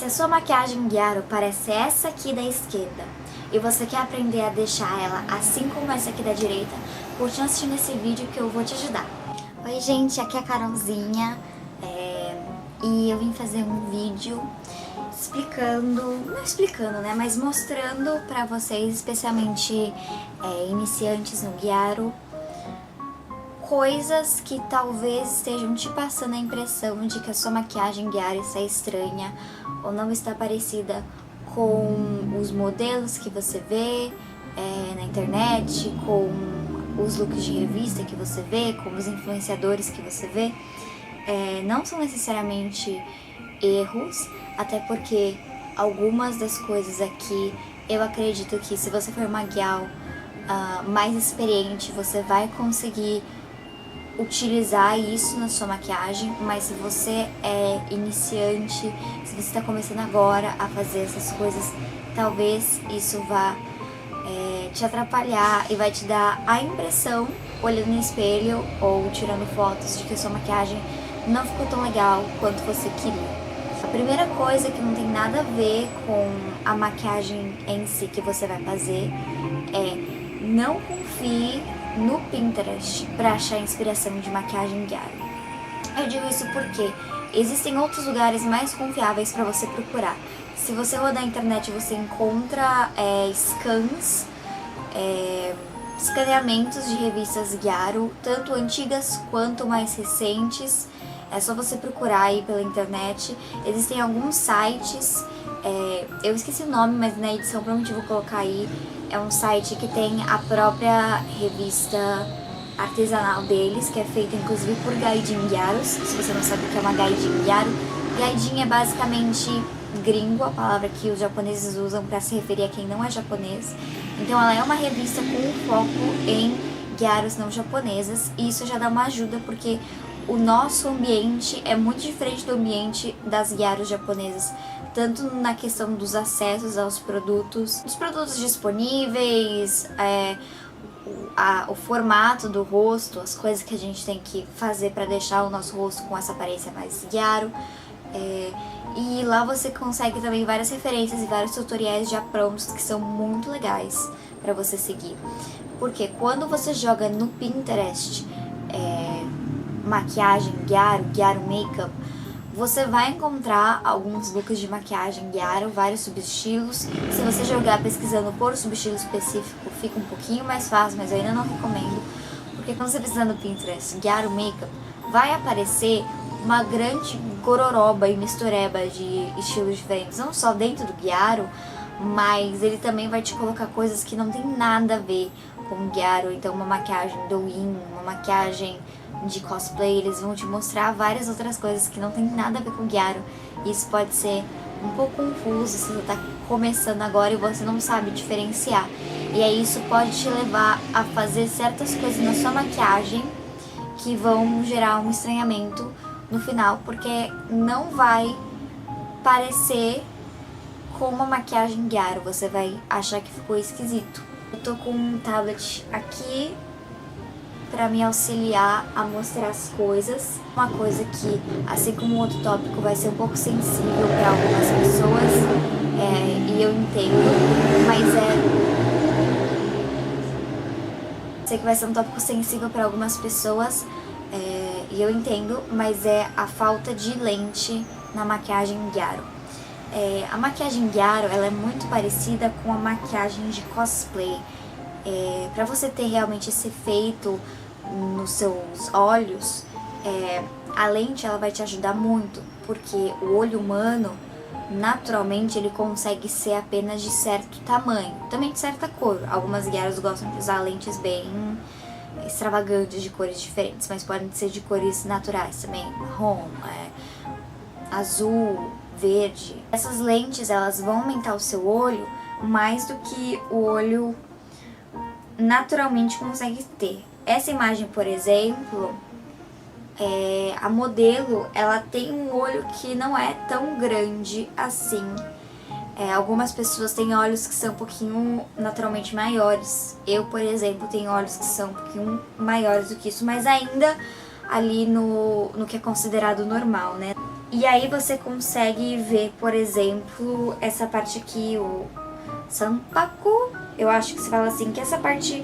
Se a sua maquiagem Ghiaro parece essa aqui da esquerda e você quer aprender a deixar ela assim como essa aqui da direita, continua assistindo esse vídeo que eu vou te ajudar. Oi gente, aqui é a Carolzinha e eu vim fazer um vídeo explicando, não explicando, né, mas mostrando pra vocês, especialmente iniciantes no Ghiaro, coisas que talvez estejam te passando a impressão de que a sua maquiagem Ghiaro está estranha ou não está parecida com os modelos que você vê na internet, com os looks de revista que você vê, com os influenciadores que você vê. Não são necessariamente erros, até porque algumas das coisas aqui eu acredito que se você for uma gal mais experiente, você vai conseguir utilizar isso na sua maquiagem, mas se você é iniciante, se você está começando agora a fazer essas coisas, talvez isso vá te atrapalhar e vai te dar a impressão, olhando no espelho ou tirando fotos, de que a sua maquiagem não ficou tão legal quanto você queria. A primeira coisa que não tem nada a ver com a maquiagem em si que você vai fazer é não confie no Pinterest para achar inspiração de maquiagem Ghiaro. Eu digo isso porque existem outros lugares mais confiáveis para você procurar. Se você rodar a internet, você encontra escaneamentos de revistas Ghiaro, tanto antigas quanto mais recentes. É só você procurar aí pela internet. Existem alguns sites, eu esqueci o nome, mas na edição provavelmente vou colocar aí. É um site que tem a própria revista artesanal deles, que é feita inclusive por gaijin Ghiaros. Se você não sabe o que é uma gaijin Ghiaro, gaijin é basicamente gringo, a palavra que os japoneses usam para se referir a quem não é japonês. Então ela é uma revista com foco em Ghiaros não japonesas, e isso já dá uma ajuda porque o nosso ambiente é muito diferente do ambiente das Ghiaros japonesas, tanto na questão dos acessos aos produtos, dos produtos disponíveis, o formato do rosto, as coisas que a gente tem que fazer para deixar o nosso rosto com essa aparência mais Ghiaro. E lá você consegue também várias referências e vários tutoriais já prontos que são muito legais para você seguir. Porque quando você joga no Pinterest maquiagem Ghiaro, Ghiaro Makeup, você vai encontrar alguns looks de maquiagem Ghiaro, vários subestilos. Se você jogar pesquisando por subestilo específico, fica um pouquinho mais fácil, mas eu ainda não recomendo. Porque quando você pesquisar no Pinterest Ghiaro Makeup, vai aparecer uma grande gororoba e mistureba de estilos diferentes. Não só dentro do Ghiaro, mas ele também vai te colocar coisas que não tem nada a ver com o Ghiaro. Então uma maquiagem douyin, uma maquiagem de cosplay, eles vão te mostrar várias outras coisas que não tem nada a ver com o Ghiaro. Isso pode ser um pouco confuso se você está começando agora e você não sabe diferenciar. E aí isso pode te levar a fazer certas coisas na sua maquiagem que vão gerar um estranhamento no final, porque não vai parecer com uma maquiagem Ghiaro, você vai achar que ficou esquisito. Eu tô com um tablet aqui para me auxiliar a mostrar as coisas. Uma coisa que, assim como o outro tópico, vai ser um pouco sensível para algumas pessoas, e eu entendo, mas sei que vai ser um tópico sensível para algumas pessoas, e eu entendo, mas é a falta de lente na maquiagem Ghiaro. A maquiagem Ghiaro, ela é muito parecida com a maquiagem de cosplay. Para você ter realmente esse efeito nos seus olhos, a lente ela vai te ajudar muito, porque o olho humano, naturalmente, ele consegue ser apenas de certo tamanho, também de certa cor. Algumas Ghiaros gostam de usar lentes bem extravagantes, de cores diferentes, mas podem ser de cores naturais também, marrom, azul, verde. Essas lentes, elas vão aumentar o seu olho mais do que o olho naturalmente consegue ter. Essa imagem, por exemplo, a modelo, ela tem um olho que não é tão grande assim. Algumas pessoas têm olhos que são um pouquinho naturalmente maiores. Eu, por exemplo, tenho olhos que são um pouquinho maiores do que isso, mas ainda ali no que é considerado normal, né? E aí você consegue ver, por exemplo, essa parte aqui, o Sanpaku, eu acho que se fala assim, que é essa parte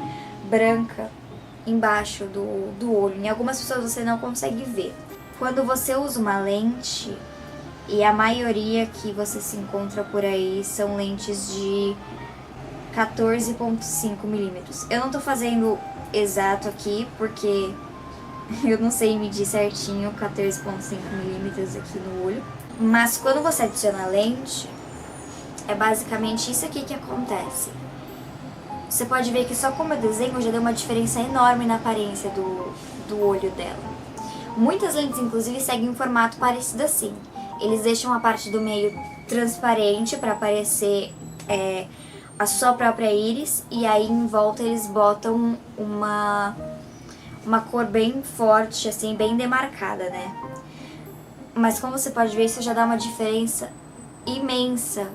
branca embaixo do olho. Em algumas pessoas você não consegue ver. Quando você usa uma lente, e a maioria que você se encontra por aí são lentes de 14,5 milímetros. Eu não tô fazendo exato aqui, porque eu não sei medir certinho 14,5 milímetros aqui no olho. Mas quando você adiciona lente, é basicamente isso aqui que acontece. Você pode ver que só com o meu desenho já deu uma diferença enorme na aparência do olho dela. Muitas lentes, inclusive, seguem um formato parecido assim. Eles deixam a parte do meio transparente para aparecer a sua própria íris, e aí em volta eles botam uma cor bem forte, assim, bem demarcada, né? Mas como você pode ver, isso já dá uma diferença imensa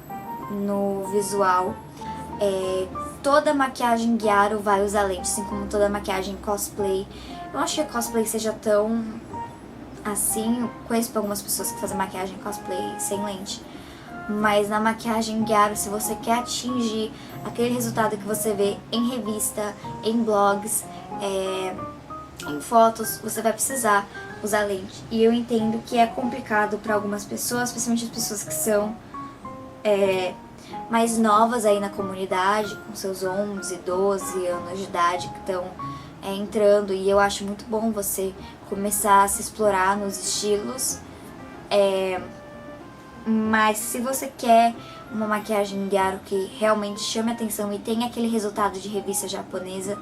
no visual. Toda maquiagem Gyaro vai usar lente, assim como toda maquiagem cosplay. Eu não acho que a cosplay seja tão assim. Eu conheço algumas pessoas que fazem maquiagem cosplay sem lente. Mas na maquiagem Gyaro, se você quer atingir aquele resultado que você vê em revista, em blogs, em fotos, você vai precisar usar lente. E eu entendo que é complicado para algumas pessoas, especialmente as pessoas que são mais novas aí na comunidade, com seus 11, 12 anos de idade, que estão entrando. E eu acho muito bom você começar a se explorar nos estilos. Mas se você quer uma maquiagem Gyaro que realmente chame atenção e tenha aquele resultado de revista japonesa,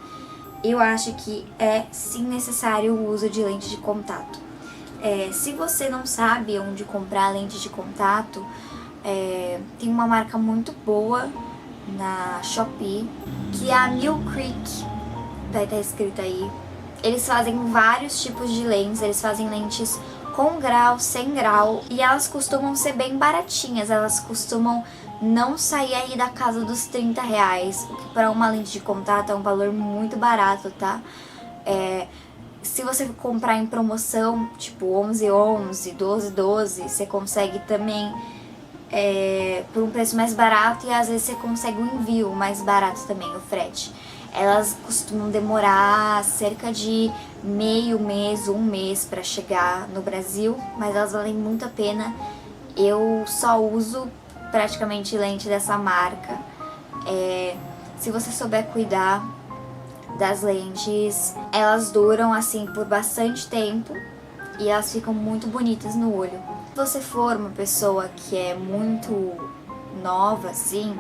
eu acho que é sim necessário o uso de lente de contato. Se você não sabe onde comprar lente de contato, tem uma marca muito boa na Shopee, que é a Mill Creek, vai estar escrito aí. Eles fazem vários tipos de lentes, eles fazem lentes com grau, sem grau, e elas costumam ser bem baratinhas, elas costumam não sair aí da casa dos R$30, o que para uma lente de contato é um valor muito barato, tá? Se você comprar em promoção, tipo 11,11, 12,12, você consegue também por um preço mais barato, e às vezes você consegue um envio mais barato também, o frete. Elas costumam demorar cerca de meio mês, um mês para chegar no Brasil, mas elas valem muito a pena. Eu só uso praticamente lente dessa marca. Se você souber cuidar das lentes, elas duram assim por bastante tempo e elas ficam muito bonitas no olho. Se você for uma pessoa que é muito nova assim,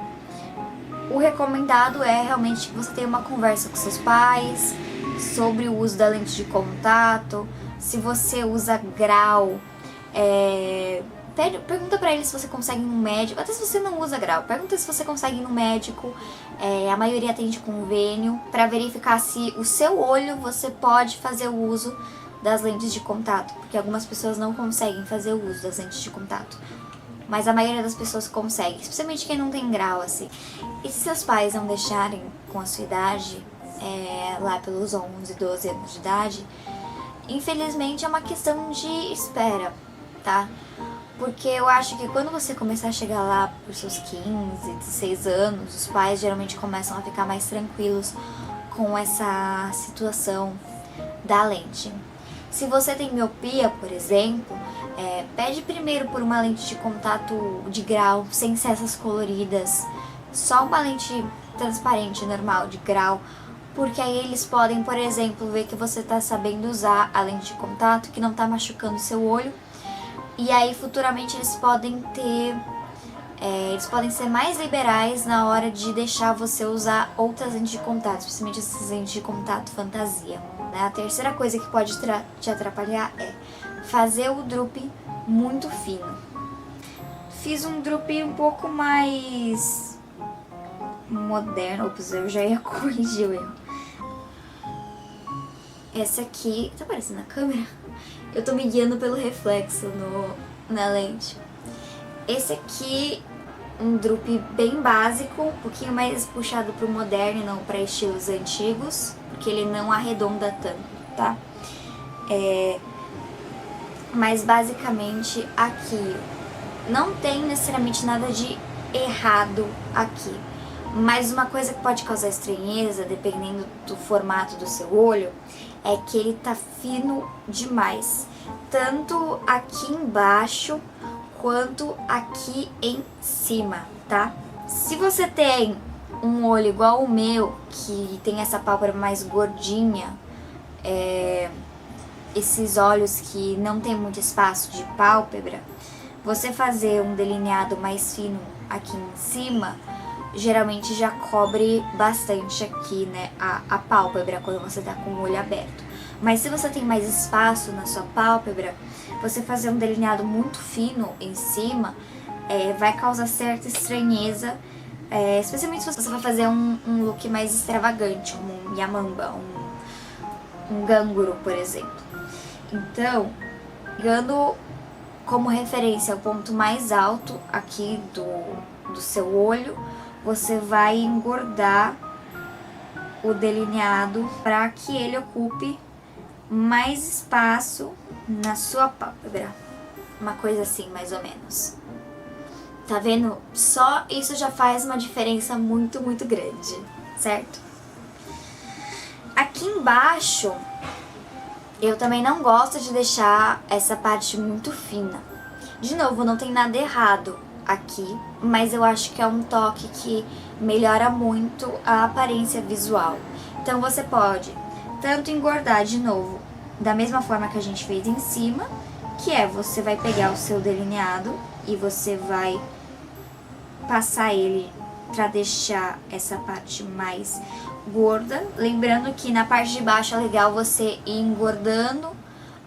o recomendado é realmente que você tenha uma conversa com seus pais sobre o uso da lente de contato. Se você usa grau, pergunta pra eles se você consegue ir no médico. Até se você não usa grau, pergunta se você consegue ir no médico. A maioria atende convênio, pra verificar se o seu olho você pode fazer o uso das lentes de contato, porque algumas pessoas não conseguem fazer o uso das lentes de contato, mas a maioria das pessoas consegue, especialmente quem não tem grau, assim. E se seus pais não deixarem com a sua idade, lá pelos 11, 12 anos de idade, infelizmente é uma questão de espera, tá? Porque eu acho que quando você começar a chegar lá por seus 15, 16 anos, os pais geralmente começam a ficar mais tranquilos com essa situação da lente. Se você tem miopia, por exemplo, pede primeiro por uma lente de contato de grau, sem cessas coloridas, só uma lente transparente, normal, de grau, porque aí eles podem, por exemplo, ver que você está sabendo usar a lente de contato, que não está machucando seu olho, e aí futuramente eles podem ser mais liberais na hora de deixar você usar outras lentes de contato, especialmente essas lentes de contato fantasia. A terceira coisa que pode te atrapalhar é fazer o drupe muito fino. Fiz um drupe um pouco mais moderno. Ops, eu já ia corrigir o erro. Essa aqui... Tá aparecendo na câmera? Eu tô me guiando pelo reflexo na lente. Esse aqui, um drupe bem básico, um pouquinho mais puxado pro moderno e não para estilos antigos, porque ele não arredonda tanto, tá? Mas basicamente aqui não tem necessariamente nada de errado aqui. Mas uma coisa que pode causar estranheza, dependendo do formato do seu olho, é que ele tá fino demais. Tanto aqui embaixo quanto aqui em cima, tá? Se você tem um olho igual o meu, que tem essa pálpebra mais gordinha, esses olhos que não tem muito espaço de pálpebra, você fazer um delineado mais fino aqui em cima, geralmente já cobre bastante aqui, né, a pálpebra quando você tá com o olho aberto. Mas se você tem mais espaço na sua pálpebra, você fazer um delineado muito fino em cima, vai causar certa estranheza, especialmente se você vai fazer um look mais extravagante, como um yamamba, um ganguro, por exemplo. Então, pegando como referência o ponto mais alto aqui do seu olho, você vai engordar o delineado para que ele ocupe mais espaço na sua pálpebra. Uma coisa assim, mais ou menos. Tá vendo? Só isso já faz uma diferença muito, muito grande, certo? Aqui embaixo, eu também não gosto de deixar essa parte muito fina. De novo, não tem nada errado aqui, mas eu acho que é um toque que melhora muito a aparência visual. Então você pode tanto engordar de novo, da mesma forma que a gente fez em cima, que você vai pegar o seu delineado e você vai passar ele para deixar essa parte mais gorda. Lembrando que na parte de baixo é legal você ir engordando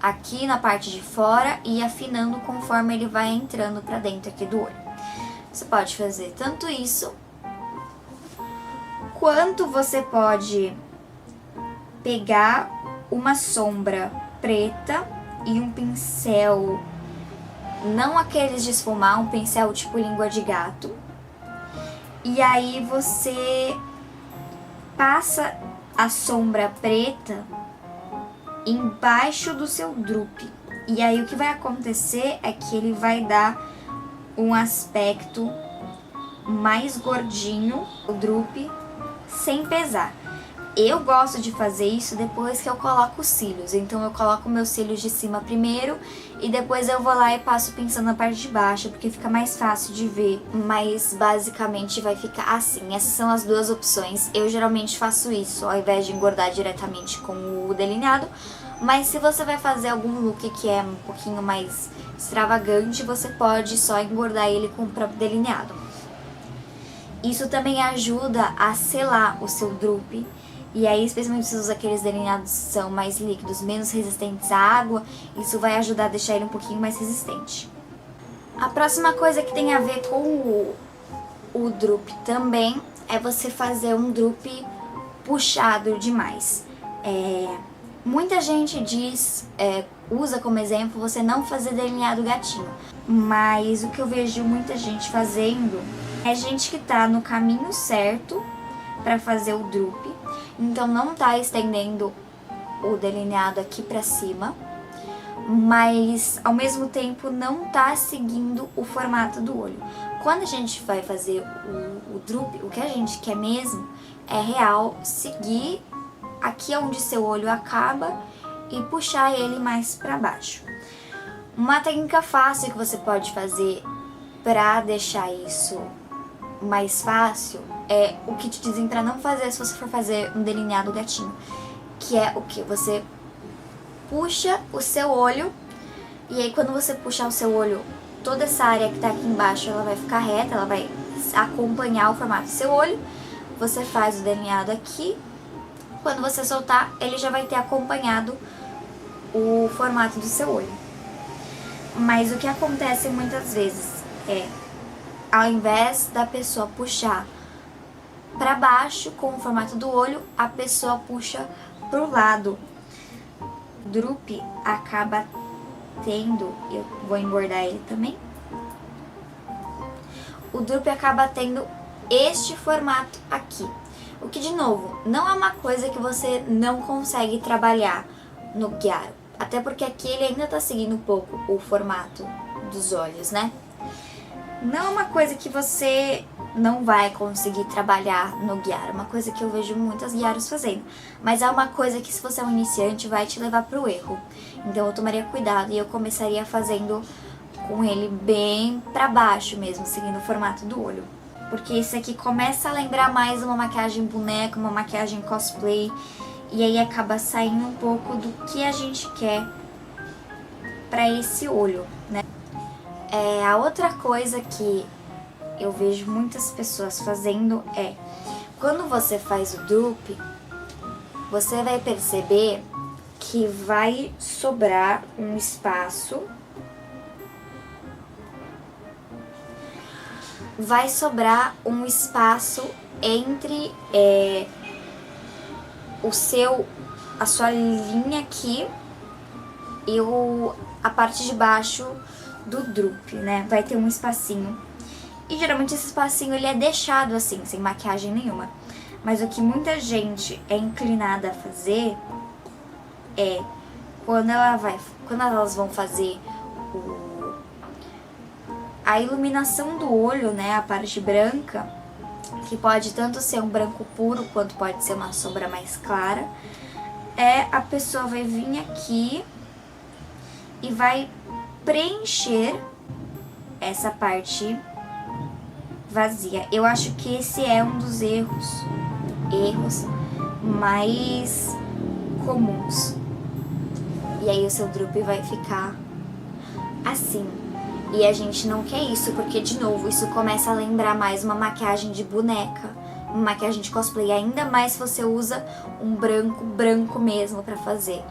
aqui na parte de fora e afinando conforme ele vai entrando para dentro aqui do olho. Você pode fazer tanto isso, quanto você pode pegar uma sombra preta e um pincel, não aqueles de esfumar, um pincel tipo língua de gato. E aí você passa a sombra preta embaixo do seu drupe. E aí o que vai acontecer é que ele vai dar um aspecto mais gordinho, o drupe, sem pesar. Eu gosto de fazer isso depois que eu coloco os cílios. Então eu coloco meus cílios de cima primeiro e depois eu vou lá e passo o pincel na parte de baixo, porque fica mais fácil de ver. Mas basicamente vai ficar assim. Essas são as duas opções. Eu geralmente faço isso ao invés de engordar diretamente com o delineado. Mas se você vai fazer algum look que é um pouquinho mais extravagante, você pode só engordar ele com o próprio delineado. Isso também ajuda a selar o seu drupe. E aí, especialmente se você usa aqueles delineados que são mais líquidos, menos resistentes à água, isso vai ajudar a deixar ele um pouquinho mais resistente. A próxima coisa que tem a ver com o drupe também é você fazer um drupe puxado demais. Muita gente usa como exemplo você não fazer delineado gatinho, mas o que eu vejo muita gente fazendo é gente que tá no caminho certo para fazer o drupe, então não tá estendendo o delineado aqui pra cima, mas ao mesmo tempo não tá seguindo o formato do olho. Quando a gente vai fazer o drupe, o que a gente quer mesmo é real seguir aqui onde seu olho acaba e puxar ele mais pra baixo. Uma técnica fácil que você pode fazer pra deixar isso mais fácil é o que te dizem pra não fazer se você for fazer um delineado gatinho, que é o que? Você puxa o seu olho e aí quando você puxar o seu olho, toda essa área que tá aqui embaixo ela vai ficar reta, ela vai acompanhar o formato do seu olho. Você faz o delineado aqui, quando você soltar ele já vai ter acompanhado o formato do seu olho. Mas o que acontece muitas vezes ao invés da pessoa puxar para baixo com o formato do olho, a pessoa puxa pro lado. O drupe acaba tendo, eu vou engordar ele também, o drupe acaba tendo este formato aqui. O que, de novo, não é uma coisa que você não consegue trabalhar no Chiaro. Até porque aqui ele ainda tá seguindo um pouco o formato dos olhos, né? Não é uma coisa que você não vai conseguir trabalhar no guiar, é uma coisa que eu vejo muitas guiaras fazendo, mas é uma coisa que se você é um iniciante vai te levar pro erro, então eu tomaria cuidado e eu começaria fazendo com ele bem pra baixo mesmo, seguindo o formato do olho, porque esse aqui começa a lembrar mais uma maquiagem boneca, uma maquiagem cosplay, e aí acaba saindo um pouco do que a gente quer pra esse olho, né? A outra coisa que eu vejo muitas pessoas fazendo é, quando você faz o dupe, você vai perceber que vai sobrar um espaço, entre a sua linha aqui e a parte de baixo do drupe, né? Vai ter um espacinho. E geralmente esse espacinho ele é deixado assim, sem maquiagem nenhuma. Mas o que muita gente é inclinada a fazer é quando elas vão fazer a iluminação do olho, né, a parte branca, que pode tanto ser um branco puro quanto pode ser uma sombra mais clara, a pessoa vai vir aqui e vai preencher essa parte vazia. Eu acho que esse é um dos erros mais comuns. E aí o seu drupe vai ficar assim. E a gente não quer isso, porque de novo, isso começa a lembrar mais uma maquiagem de boneca, uma maquiagem de cosplay, ainda mais se você usa um branco mesmo pra fazer.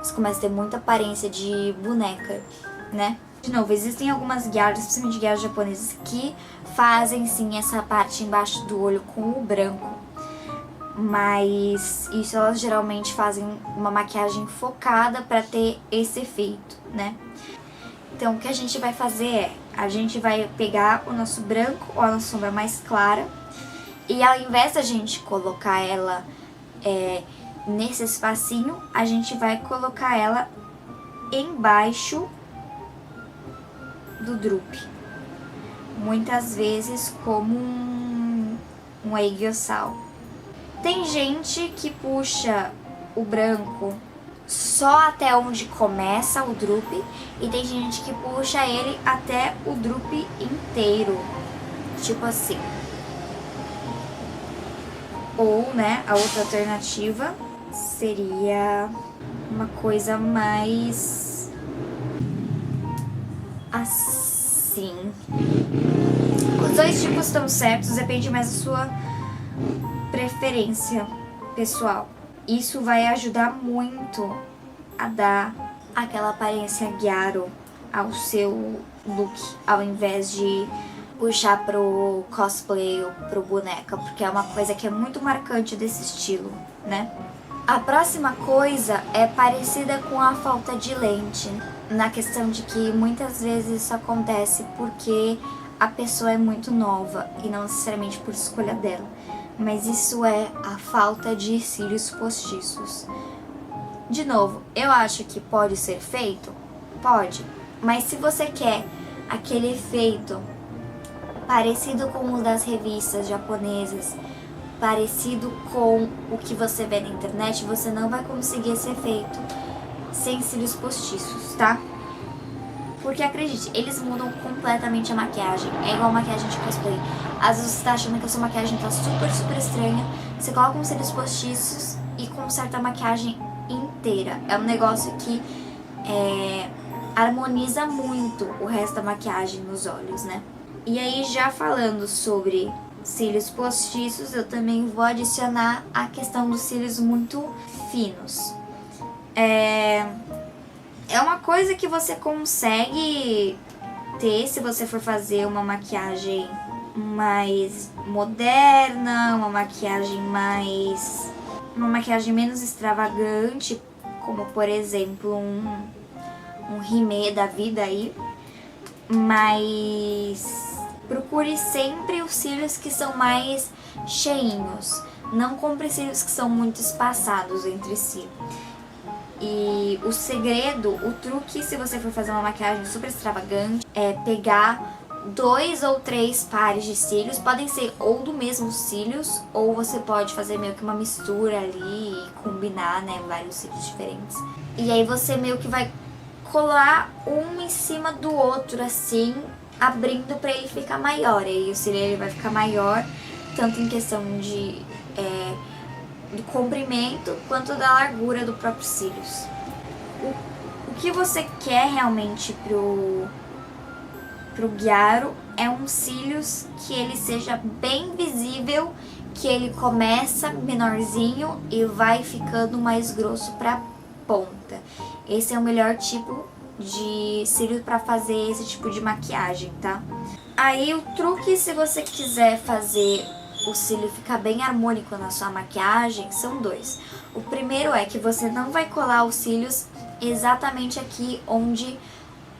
Isso começa a ter muita aparência de boneca, né? De novo, existem algumas guiadas, principalmente guiadas japonesas, que fazem sim essa parte embaixo do olho com o branco. Mas isso elas geralmente fazem uma maquiagem focada pra ter esse efeito, né? Então o que a gente vai fazer a gente vai pegar o nosso branco ou a nossa sombra mais clara e ao invés da gente colocar ela nesse espacinho, a gente vai colocar ela embaixo do drupe. Muitas vezes como um aegyossal. Tem gente que puxa o branco só até onde começa o drupe e tem gente que puxa ele até o drupe inteiro, tipo assim. Ou, né, a outra alternativa seria uma coisa mais assim. Os dois tipos estão certos, depende mais da sua preferência pessoal. Isso vai ajudar muito a dar aquela aparência gyaro ao seu look, ao invés de puxar pro cosplay ou pro boneca, porque é uma coisa que é muito marcante desse estilo, né? A próxima coisa é parecida com a falta de lente, na questão de que muitas vezes isso acontece porque a pessoa é muito nova e não necessariamente por escolha dela. Mas isso é a falta de cílios postiços. De novo, eu acho que pode ser feito? Pode. Mas se você quer aquele efeito parecido com o das revistas japonesas, parecido com o que você vê na internet, você não vai conseguir esse efeito sem cílios postiços, tá? Porque acredite, eles mudam completamente a maquiagem. É igual a maquiagem de cosplay. Às vezes você tá achando que a sua maquiagem tá super estranha. Você coloca uns cílios postiços e conserta a maquiagem inteira. É um negócio que harmoniza muito o resto da maquiagem nos olhos, né? E aí, já falando sobre cílios postiços, eu também vou adicionar a questão dos cílios muito finos. É uma coisa que você consegue ter se você for fazer uma maquiagem mais moderna, uma maquiagem menos extravagante, como por exemplo um rimê da vida aí, mas procure sempre os cílios que são mais cheinhos, não compre cílios que são muito espaçados entre si. E o segredo, o truque, se você for fazer uma maquiagem super extravagante, é pegar 2 ou 3 pares de cílios. Podem ser ou do mesmo cílios, ou você pode fazer meio que uma mistura ali e combinar, né, vários cílios diferentes. E aí você meio que vai colar um em cima do outro, assim, abrindo pra ele ficar maior. E aí o cílio ele vai ficar maior, tanto em questão do comprimento quanto da largura do próprio cílios. O que você quer realmente pro Gyaro é um cílios que ele seja bem visível, que ele começa menorzinho e vai ficando mais grosso pra ponta. Esse é o melhor tipo de cílio pra fazer esse tipo de maquiagem, tá? Aí o truque, se você quiser fazer o cílio ficar bem harmônico na sua maquiagem, são 2. O primeiro é que você não vai colar os cílios exatamente aqui onde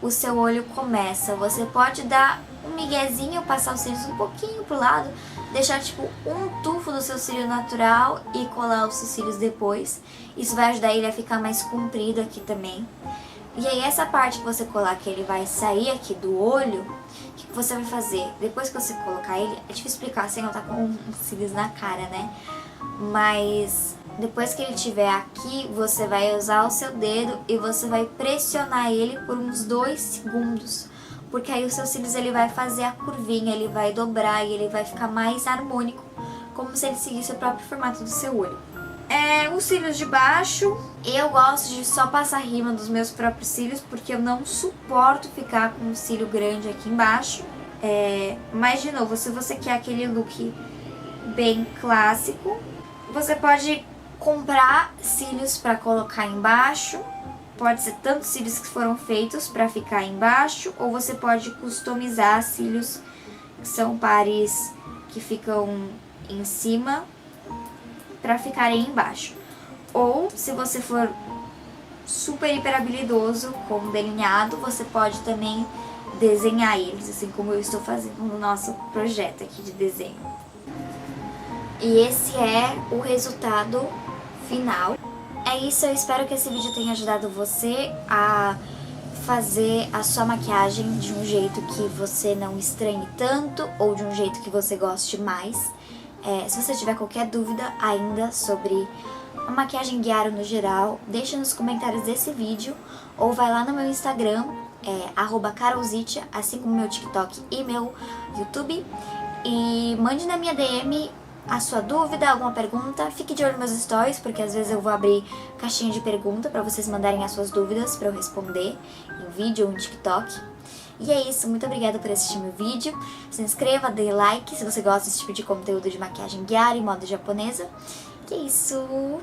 o seu olho começa. Você pode dar um miguezinho, passar os cílios um pouquinho pro lado, deixar tipo um tufo do seu cílio natural e colar os seus cílios depois. Isso vai ajudar ele a ficar mais comprido aqui também. E aí essa parte que você colar, que ele vai sair aqui do olho, o que você vai fazer? Depois que você colocar ele, é difícil explicar sem eu estar com cílios na cara, né? Mas depois que ele estiver aqui, você vai usar o seu dedo e você vai pressionar ele por uns 2 segundos. Porque aí o seu cílios ele vai fazer a curvinha, ele vai dobrar e ele vai ficar mais harmônico, como se ele seguisse o próprio formato do seu olho. Os cílios de baixo, eu gosto de só passar rima dos meus próprios cílios, porque eu não suporto ficar com um cílio grande aqui embaixo. Mas de novo, se você quer aquele look bem clássico, você pode comprar cílios para colocar embaixo. Pode ser tantos cílios que foram feitos para ficar embaixo, ou você pode customizar cílios que são pares que ficam em cima para ficarem embaixo. Ou, se você for super hiper habilidoso com delineado, você pode também desenhar eles, assim como eu estou fazendo no nosso projeto aqui de desenho. E esse é o resultado final. É isso, eu espero que esse vídeo tenha ajudado você a fazer a sua maquiagem de um jeito que você não estranhe tanto ou de um jeito que você goste mais. Se você tiver qualquer dúvida ainda sobre a maquiagem Gyaro no geral, deixa nos comentários desse vídeo ou vai lá no meu Instagram, @carolzitia, assim como meu TikTok e meu YouTube, e mande na minha DM a sua dúvida, alguma pergunta. Fique de olho nos meus stories, porque às vezes eu vou abrir caixinha de pergunta para vocês mandarem as suas dúvidas para eu responder em vídeo ou em TikTok. E é isso, muito obrigada por assistir meu vídeo. Se inscreva, dê like se você gosta desse tipo de conteúdo de maquiagem Gyaro e moda japonesa. E é isso!